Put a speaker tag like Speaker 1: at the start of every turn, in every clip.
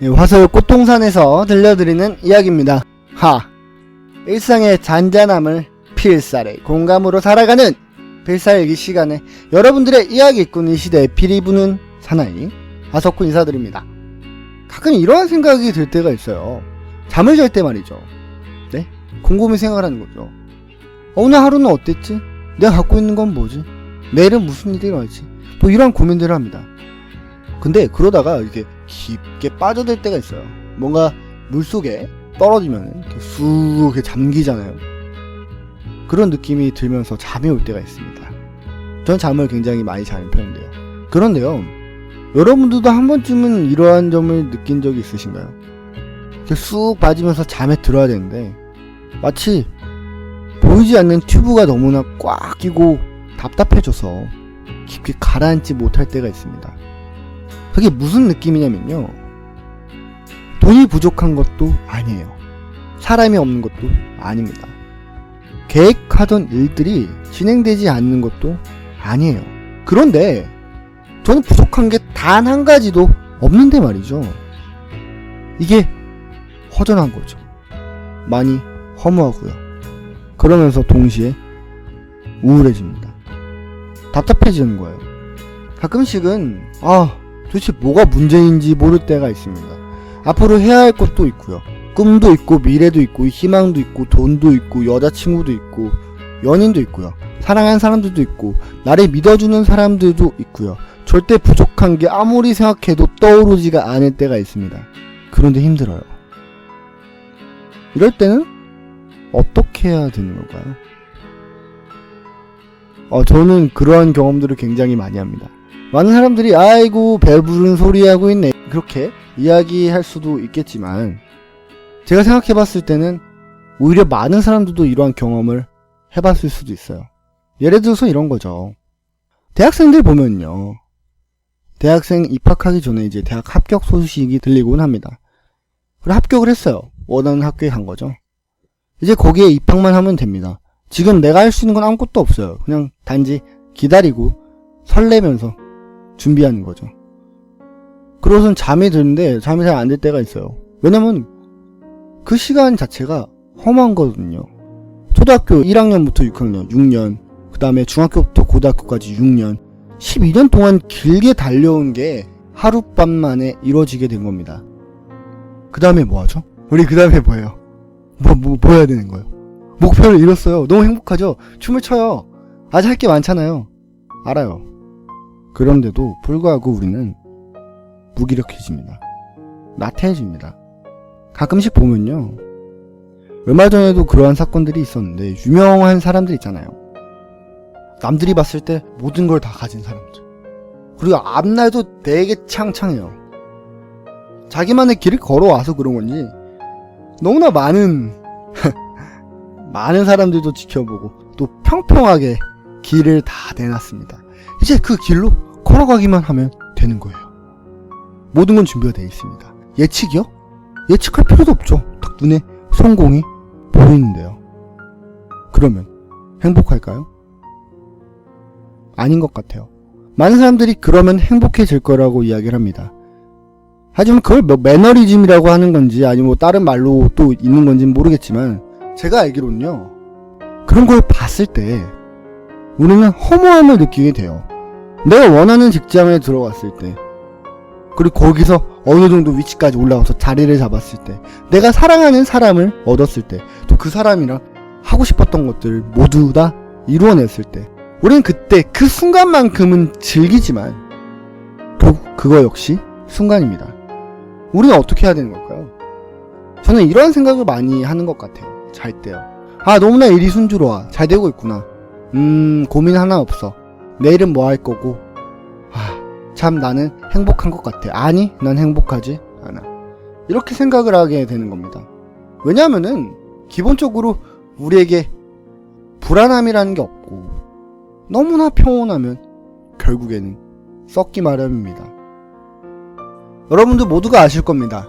Speaker 1: 화서울 꽃동산에서 들려드리는 이야기입니다. 일상의 잔잔함을 필살의 공감으로 살아가는 필살기 시간에 여러분들의 이야기꾼 이 시대에 피리 부는 사나이 아석훈 인사드립니다. 가끔 이러한 생각이 들 때가 있어요. 잠을 잘 때 말이죠. 네? 곰곰이 생각하는 거죠. 오늘 하루는 어땠지? 내가 갖고 있는 건 뭐지? 내일은 무슨 일이 일어날지? 뭐 이런 고민들을 합니다. 근데 그러다가 이렇게 깊게 빠져들 때가 있어요. 뭔가 물속에 떨어지면 이렇게 쑥 이렇게 잠기잖아요. 그런 느낌이 들면서 잠이 올 때가 있습니다. 전 잠을 굉장히 많이 자는 편인데요. 그런데요, 여러분들도 한 번쯤은 이러한 점을 느낀 적이 있으신가요? 이렇게 쑥 빠지면서 잠에 들어야 되는데 마치 보이지 않는 튜브가 너무나 꽉 끼고 답답해져서 깊게 가라앉지 못할 때가 있습니다. 그게 무슨 느낌이냐면요, 돈이 부족한 것도 아니에요. 사람이 없는 것도 아닙니다. 계획하던 일들이 진행되지 않는 것도 아니에요. 그런데 저는 부족한 게 단 한 가지도 없는데 말이죠. 이게 허전한 거죠. 많이 허무하고요. 그러면서 동시에 우울해집니다. 답답해지는 거예요. 가끔씩은 도대체 뭐가 문제인지 모를 때가 있습니다. 앞으로 해야 할 것도 있고요. 꿈도 있고 미래도 있고 희망도 있고 돈도 있고 여자친구도 있고 연인도 있고요. 사랑하는 사람들도 있고 나를 믿어주는 사람들도 있고요. 절대 부족한 게 아무리 생각해도 떠오르지가 않을 때가 있습니다. 그런데 힘들어요. 이럴 때는 어떻게 해야 되는 걸까요? 저는 그러한 경험들을 굉장히 많이 합니다. 많은 사람들이 아이고 배부른 소리 하고 있네 그렇게 이야기할 수도 있겠지만, 제가 생각해봤을 때는 오히려 많은 사람들도 이러한 경험을 해봤을 수도 있어요. 예를 들어서 이런 거죠. 대학생들 보면요, 대학생 입학하기 전에 이제 대학 합격 소식이 들리곤 합니다. 그리고 합격을 했어요. 원하는 학교에 간 거죠. 이제 거기에 입학만 하면 됩니다. 지금 내가 할 수 있는 건 아무것도 없어요. 그냥 단지 기다리고 설레면서 준비하는 거죠. 그러고선 잠이 드는데 잠이 잘 안 들 때가 있어요. 왜냐면 그 시간 자체가 험한 거거든요. 초등학교 1학년부터 6학년, 6년, 그 다음에 중학교부터 고등학교까지 6년, 12년 동안 길게 달려온 게 하룻밤 만에 이루어지게 된 겁니다. 그 다음에 뭐 하죠? 우리 그 다음에 뭐예요? 뭐 해야 되는 거예요? 목표를 이뤘어요. 너무 행복하죠? 춤을 춰요. 아직 할 게 많잖아요. 알아요. 그런데도 불구하고 우리는 무기력해집니다. 나태해집니다. 가끔씩 보면요, 얼마 전에도 그러한 사건들이 있었는데, 유명한 사람들 있잖아요. 남들이 봤을 때 모든 걸 다 가진 사람들. 그리고 앞날도 되게 창창해요. 자기만의 길을 걸어와서 그런 건지 너무나 많은 사람들도 지켜보고 또 평평하게 길을 다 내놨습니다. 이제 그 길로 걸어가기만 하면 되는 거예요. 모든 건 준비가 되어 있습니다. 예측이요? 예측할 필요도 없죠. 딱 눈에 성공이 보이는데요. 그러면 행복할까요? 아닌 것 같아요. 많은 사람들이 그러면 행복해질 거라고 이야기를 합니다. 하지만 그걸 매너리즘이라고 하는 건지 아니면 뭐 다른 말로 또 있는 건지는 모르겠지만, 제가 알기로는요, 그런 걸 봤을 때 우리는 허무함을 느끼게 돼요. 내가 원하는 직장에 들어갔을 때, 그리고 거기서 어느 정도 위치까지 올라가서 자리를 잡았을 때, 내가 사랑하는 사람을 얻었을 때, 또 그 사람이랑 하고 싶었던 것들을 모두 다 이루어냈을 때, 우리는 그때 그 순간만큼은 즐기지만 결국 그거 역시 순간입니다. 우리는 어떻게 해야 되는 걸까요? 저는 이런 생각을 많이 하는 것 같아요. 잘 때요. 너무나 일이 순조로워. 잘 되고 있구나. 고민 하나 없어. 내일은 뭐 할 거고. 참 나는 행복한 것 같아. 아니, 난 행복하지 않아. 이렇게 생각을 하게 되는 겁니다. 왜냐하면은 기본적으로 우리에게 불안함이라는 게 없고, 너무나 평온하면 결국에는 썩기 마련입니다. 여러분들 모두가 아실 겁니다.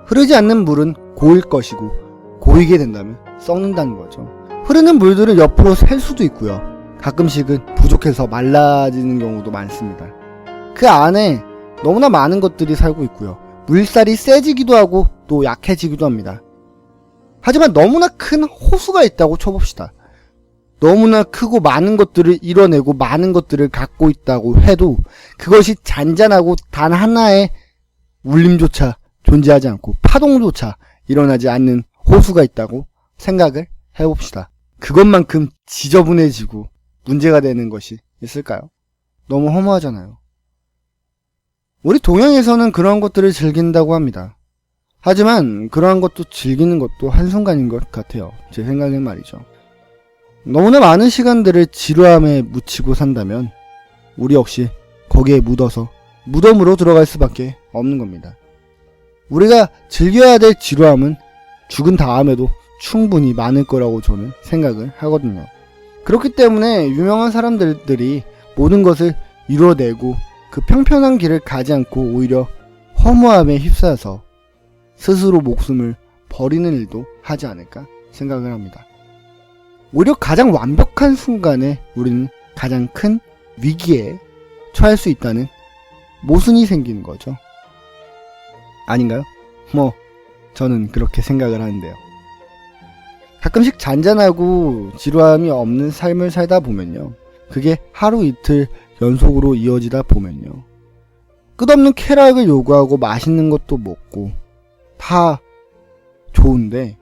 Speaker 1: 흐르지 않는 물은 고일 것이고, 고이게 된다면 썩는다는 거죠. 흐르는 물들은 옆으로 셀 수도 있고요. 가끔씩은 부족해서 말라지는 경우도 많습니다. 그 안에 너무나 많은 것들이 살고 있고요. 물살이 세지기도 하고 또 약해지기도 합니다. 하지만 너무나 큰 호수가 있다고 쳐봅시다. 너무나 크고 많은 것들을 이뤄내고 많은 것들을 갖고 있다고 해도 그것이 잔잔하고 단 하나의 울림조차 존재하지 않고 파동조차 일어나지 않는 호수가 있다고 생각을 해봅시다. 그것만큼 지저분해지고 문제가 되는 것이 있을까요? 너무 허무하잖아요. 우리 동양에서는 그러한 것들을 즐긴다고 합니다. 하지만 그러한 것도 즐기는 것도 한순간인 것 같아요. 제 생각엔 말이죠. 너무나 많은 시간들을 지루함에 묻히고 산다면 우리 역시 거기에 묻어서 무덤으로 들어갈 수밖에 없는 겁니다. 우리가 즐겨야 될 지루함은 죽은 다음에도 충분히 많을 거라고 저는 생각을 하거든요. 그렇기 때문에 유명한 사람들이 모든 것을 이뤄내고 그 평평한 길을 가지 않고 오히려 허무함에 휩싸여서 스스로 목숨을 버리는 일도 하지 않을까 생각을 합니다. 오히려 가장 완벽한 순간에 우리는 가장 큰 위기에 처할 수 있다는 모순이 생기는 거죠. 아닌가요? 저는 그렇게 생각을 하는데요. 가끔씩 잔잔하고 지루함이 없는 삶을 살다 보면요. 그게 하루 이틀 연속으로 이어지다 보면요. 끝없는 쾌락을 요구하고 맛있는 것도 먹고 다 좋은데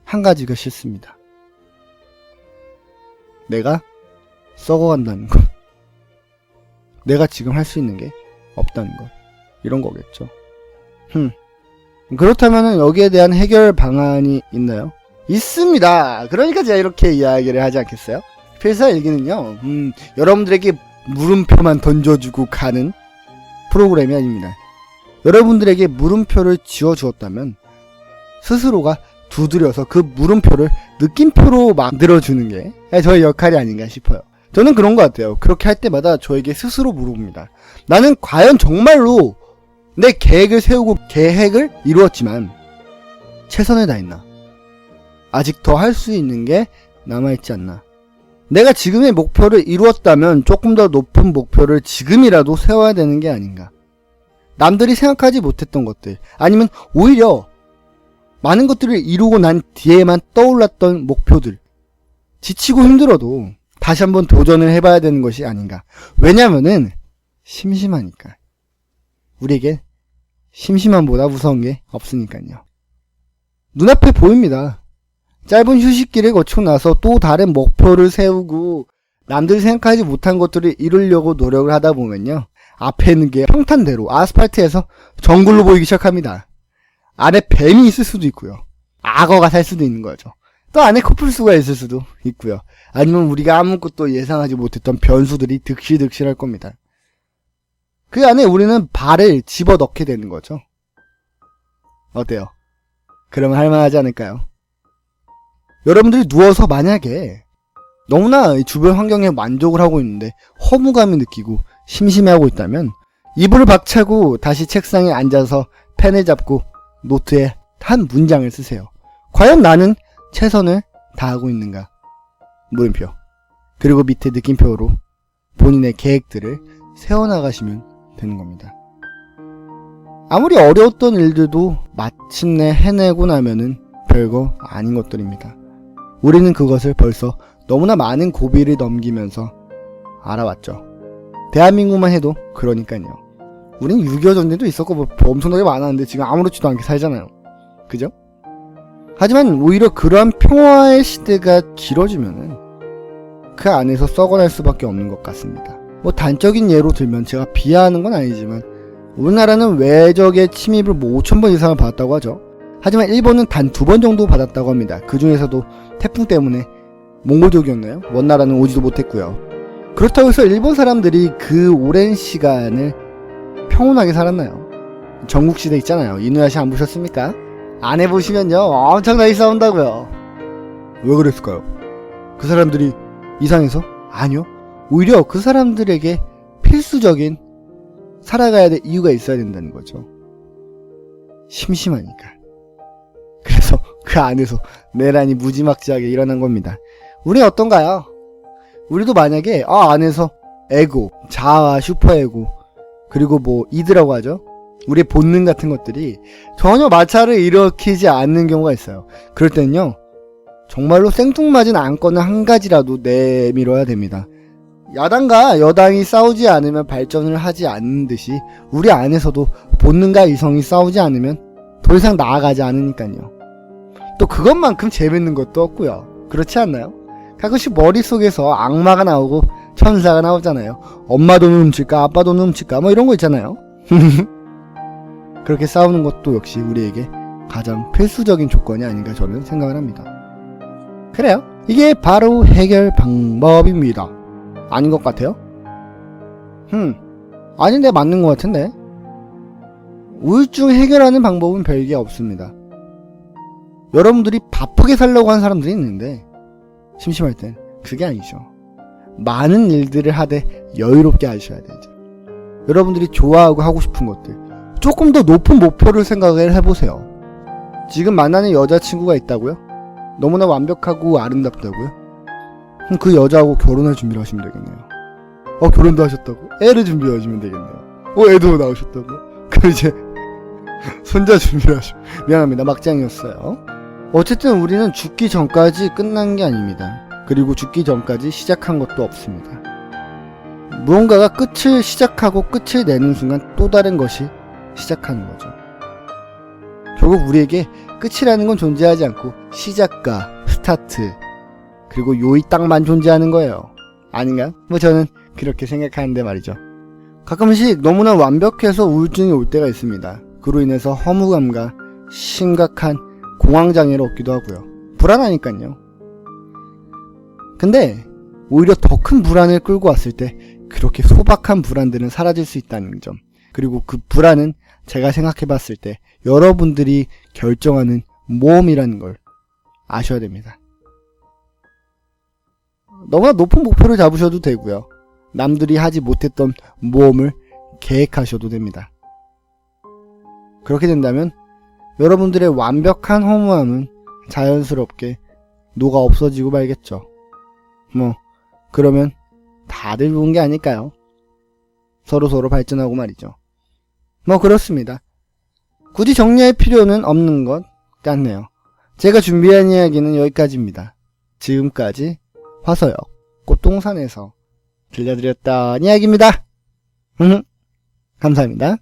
Speaker 1: 한 가지가 싫습니다. 내가 썩어간다는 것. 내가 지금 할 수 있는 게 없다는 것. 이런 거겠죠. 그렇다면 여기에 대한 해결 방안이 있나요? 있습니다. 그러니까 제가 이렇게 이야기를 하지 않겠어요? 필사일기는요, 여러분들에게 물음표만 던져주고 가는 프로그램이 아닙니다. 여러분들에게 물음표를 지어주었다면 스스로가 두드려서 그 물음표를 느낌표로 만들어주는 게 저의 역할이 아닌가 싶어요. 저는 그런 것 같아요. 그렇게 할 때마다 저에게 스스로 물어봅니다. 나는 과연 정말로 내 계획을 세우고 계획을 이루었지만 최선을 다했나? 아직 더 할 수 있는 게 남아있지 않나? 내가 지금의 목표를 이루었다면 조금 더 높은 목표를 지금이라도 세워야 되는 게 아닌가? 남들이 생각하지 못했던 것들, 아니면 오히려 많은 것들을 이루고 난 뒤에만 떠올랐던 목표들, 지치고 힘들어도 다시 한번 도전을 해봐야 되는 것이 아닌가? 왜냐면은 심심하니까. 우리에게 심심함보다 무서운 게 없으니까요. 눈앞에 보입니다. 짧은 휴식기를 거치고 나서 또 다른 목표를 세우고 남들이 생각하지 못한 것들을 이루려고 노력을 하다 보면요. 앞에 있는 게 평탄대로 아스팔트에서 정글로 보이기 시작합니다. 안에 뱀이 있을 수도 있고요. 악어가 살 수도 있는 거죠. 또 안에 코뿔소가 있을 수도 있고요. 아니면 우리가 아무것도 예상하지 못했던 변수들이 득실득실할 겁니다. 그 안에 우리는 발을 집어넣게 되는 거죠. 어때요? 그러면 할만하지 않을까요? 여러분들이 누워서 만약에 너무나 주변 환경에 만족을 하고 있는데 허무감이 느끼고 심심해하고 있다면 이불을 박차고 다시 책상에 앉아서 펜을 잡고 노트에 한 문장을 쓰세요. 과연 나는 최선을 다하고 있는가? 물음표. 그리고 밑에 느낌표로 본인의 계획들을 세워나가시면 되는 겁니다. 아무리 어려웠던 일들도 마침내 해내고 나면은 별거 아닌 것들입니다. 우리는 그것을 벌써 너무나 많은 고비를 넘기면서 알아왔죠. 대한민국만 해도 그러니까요. 우린 6.25 전쟁도 있었고 뭐 엄청나게 많았는데 지금 아무렇지도 않게 살잖아요. 그죠? 하지만 오히려 그러한 평화의 시대가 길어지면은 그 안에서 썩어날 수밖에 없는 것 같습니다. 뭐 단적인 예로 들면 제가 비하하는 건 아니지만 우리나라는 외적의 침입을 뭐 5,000번 이상을 받았다고 하죠. 하지만 일본은 단 2번 정도 받았다고 합니다. 그 중에서도 태풍 때문에 몽골족이었나요? 원나라는 오지도 못했고요. 그렇다고 해서 일본 사람들이 그 오랜 시간을 평온하게 살았나요? 전국시대 있잖아요. 이누야샤 안 보셨습니까? 안 해보시면요 엄청나게 싸운다고요. 왜 그랬을까요? 그 사람들이 이상해서? 아니요. 오히려 그 사람들에게 필수적인 살아가야 될 이유가 있어야 된다는 거죠. 심심하니까. 그래서 그 안에서 내란이 무지막지하게 일어난 겁니다. 우리 어떤가요? 우리도 만약에 안에서 에고, 자아, 슈퍼에고, 그리고 뭐 이드라고 하죠. 우리의 본능 같은 것들이 전혀 마찰을 일으키지 않는 경우가 있어요. 그럴 때는요, 정말로 생뚱맞은 안건을 한 가지라도 내밀어야 됩니다. 야당과 여당이 싸우지 않으면 발전을 하지 않는 듯이 우리 안에서도 본능과 이성이 싸우지 않으면 더 이상 나아가지 않으니까요. 또 그것만큼 재밌는 것도 없고요. 그렇지 않나요? 가끔씩 머릿속에서 악마가 나오고 천사가 나오잖아요. 엄마 돈을 훔칠까 아빠 돈을 훔칠까 뭐 이런 거 있잖아요. 그렇게 싸우는 것도 역시 우리에게 가장 필수적인 조건이 아닌가 저는 생각을 합니다. 그래요. 이게 바로 해결 방법입니다. 아닌 것 같아요? 아닌데 맞는 것 같은데? 우울증 해결하는 방법은 별게 없습니다. 여러분들이 바쁘게 살려고 하는 사람들이 있는데 심심할 땐 그게 아니죠. 많은 일들을 하되 여유롭게 하셔야 되죠. 여러분들이 좋아하고 하고 싶은 것들, 조금 더 높은 목표를 생각을 해보세요. 지금 만나는 여자친구가 있다고요? 너무나 완벽하고 아름답다고요? 그럼 그 여자하고 결혼할 준비를 하시면 되겠네요. 결혼도 하셨다고? 애를 준비하시면 되겠네요. 애도 나오셨다고? 그럼 이제 손자 준비를 하시면 미안합니다. 막장이었어요. 어쨌든 우리는 죽기 전까지 끝난 게 아닙니다. 그리고 죽기 전까지 시작한 것도 없습니다. 무언가가 끝을 시작하고 끝을 내는 순간 또 다른 것이 시작하는 거죠. 결국 우리에게 끝이라는 건 존재하지 않고 시작과 스타트 그리고 요이 딱만 존재하는 거예요. 아닌가? 저는 그렇게 생각하는데 말이죠. 가끔씩 너무나 완벽해서 우울증이 올 때가 있습니다. 그로 인해서 허무감과 심각한 공황장애를 얻기도 하고요. 불안하니까요. 근데 오히려 더 큰 불안을 끌고 왔을 때 그렇게 소박한 불안들은 사라질 수 있다는 점, 그리고 그 불안은 제가 생각해봤을 때 여러분들이 결정하는 모험이라는 걸 아셔야 됩니다. 너무나 높은 목표를 잡으셔도 되고요. 남들이 하지 못했던 모험을 계획하셔도 됩니다. 그렇게 된다면 여러분들의 완벽한 허무함은 자연스럽게 녹아 없어지고 말겠죠. 그러면 다들 좋은 게 아닐까요? 서로 발전하고 말이죠. 그렇습니다. 굳이 정리할 필요는 없는 것 같네요. 제가 준비한 이야기는 여기까지입니다. 지금까지 화서역 꽃동산에서 들려드렸던 이야기입니다. 감사합니다.